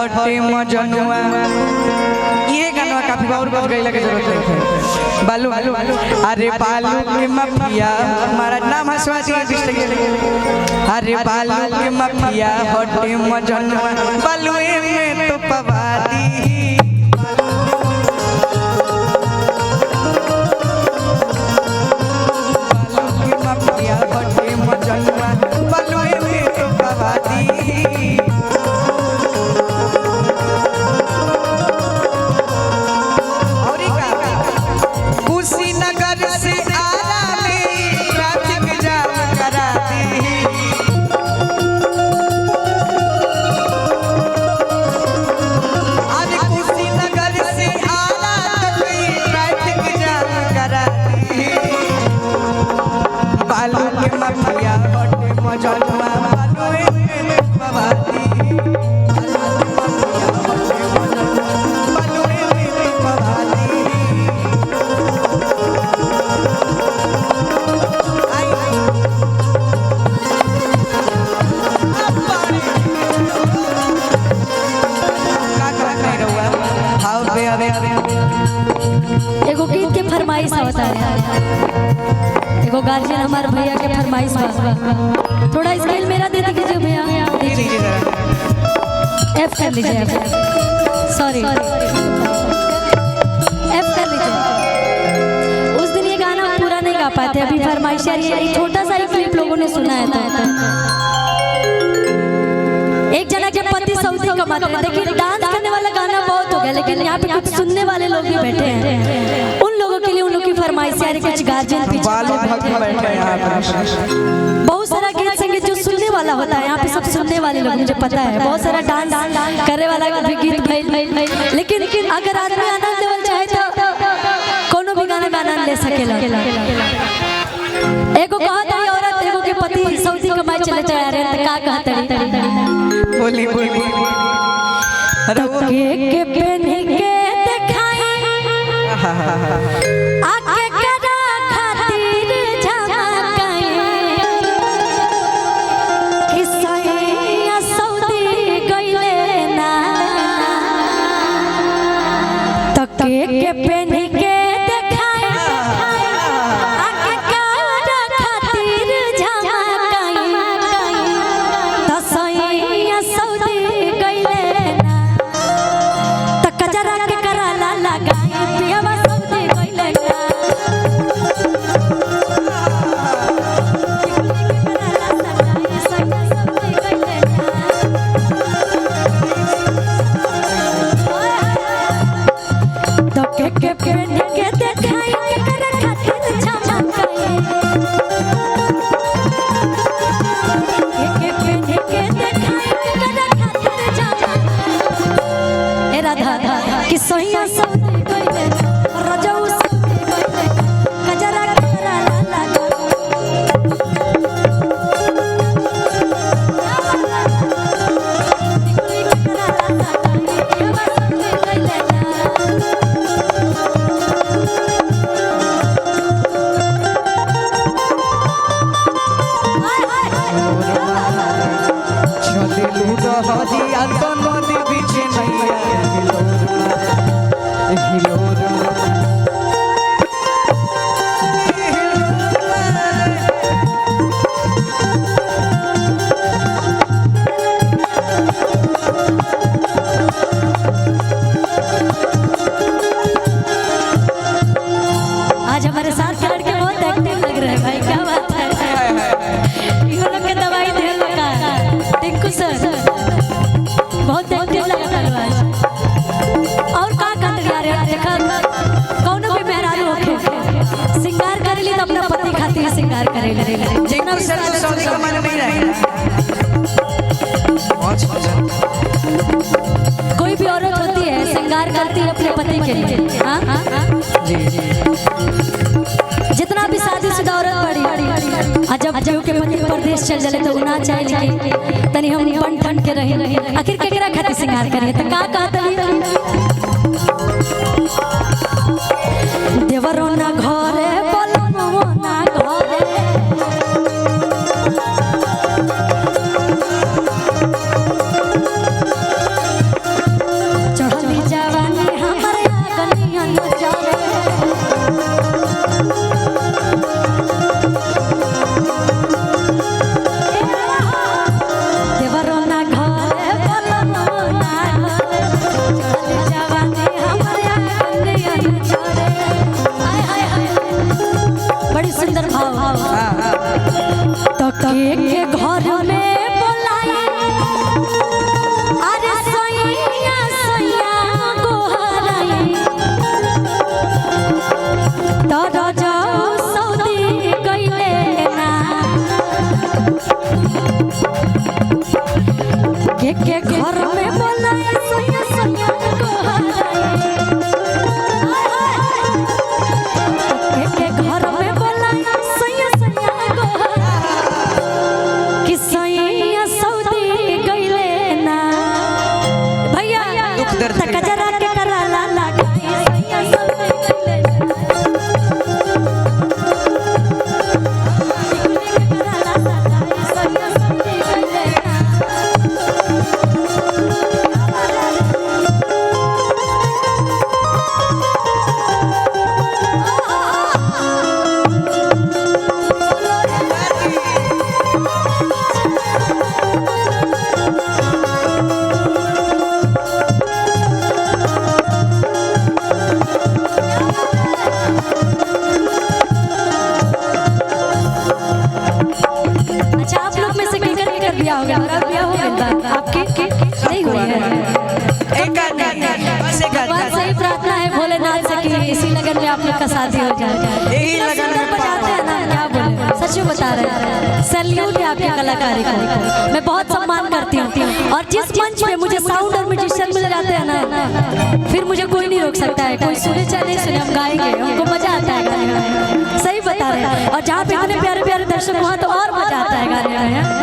मजनुआ ये गाना काफी और बज गई लगे जरूरत है। बालू अरे बालू के माफिया हमारा नाम हसवासी अरे बालू के माफिया हटे मजनुआ बालू में तो पवादी बालू के माफिया हटे मजनुआ बालू में तो पवादी एगो गीत के फरमाइश होता है, एगो गार्जियन हमारे भैया के फरमाइश बा। थोड़ा स्केल मेरा दे दीजिए भैया, एफ कर लीजिए, सॉरी एफ कर लीजिए। उस दिन ये गाना पूरा नहीं गा पाते, अभी फरमाइश ये छोटा सा क्लिप लोगों ने सुना है। तो एक जना के पति सऊदी कमाते हैं। देखिए डांस करने वाला गाना बहुत हो गया, लेकिन यहाँ पे कुछ सुनने वाले लोग भी बैठे हैं। उन लोगों के लिए उन लोगों की फरमाइश है, कुछ गार्जियन पीछे बैठे हैं। बहुत सारा गीत संगीत जो सुनने वाला होता है, यहाँ पे सब सुनने वाले लोग मुझे पता है। बहुत सारा डांस करने वाला भी गीत भाई, लेकिन अगर आदमी आनंद लेवल चाहे तो कोनो भी गाना गाना ले सकेला। एगो कहत है औरत एगो के पति सऊदी कमाई चले जा रहे हैं, का कहत है बोली तो के पहन के दिखाई आके करा खातिर झमकाई किसैया सऊदी गइले ना तो के पहन के दिखाई आके करा खातिर झमकाई तसैया सऊदी गइले ना तो कजरा के कराला लगाई पियावा सऊदी गइले ना तो के पहन के दिखाई करा खातिर झमकाई के पहन के दिखाई करा खातिर झमकाई। ए राधा कि सैया सऊदी गइले रजऊ सऊदी गइले कजरा कराला आज हमारे साथ के लड़के बहुत एक्टिव लग रहे हैं भाई, क्या बात है। इन लोग के दवाई दे लगा टिंकू सर बहुत एक्टिव लग रहा है आज। और का कर रहे हैं देखा कौनो भी मेहरारू होके सिंगार करे ली तो अपना पति खातिर सिंगार करे ली, जितना सर सऊदी कमाने नहीं रहे। कोई भी औरत होती है सिंगार करती है अपने पति के लिए। हाँ जी जितना भी शादीशुदा औरत बड़ी जब केहू के पति परदेश चल जाले तो उना चाहिए कि तनी हम बन ठन के रहे, आखिर केकरा खातिर सिंगार करिए तो का कहतली देवरो ना घरे बलमो ना घरे तो जाओ सऊदी गइले ना के घर में बोलाए सैया सैया को के घर में बोलाए सैया सैया को कि सैया सऊदी गइले ना भैया तक जरा के करा ला ला सैया सऊदी गइले आपके नहीं हुआ है। भगवान से ही प्रार्थना है भोलेनाथ से कि इसी लगन में आप लोग का शादी हो जाए। यही लगन में बजाते हैं ना, क्या बोले, सच में बता रहे हैं। सैल्यूट है आपकी कलाकारी को, मैं बहुत सम्मान करती हूँ। और जिस मंच पे मुझे साउंड और म्यूजिशियन मिल जाते हैं ना, फिर मुझे कोई नहीं रोक सकता है। कोई सुने चाहे नहीं सुने, हम गाएंगे, हमको मजा आता है गाने में। सही बता रहे हैं। और जहाँ पे इतने प्यारे प्यारे दर्शक वहाँ तो और मजा आता है गाने में।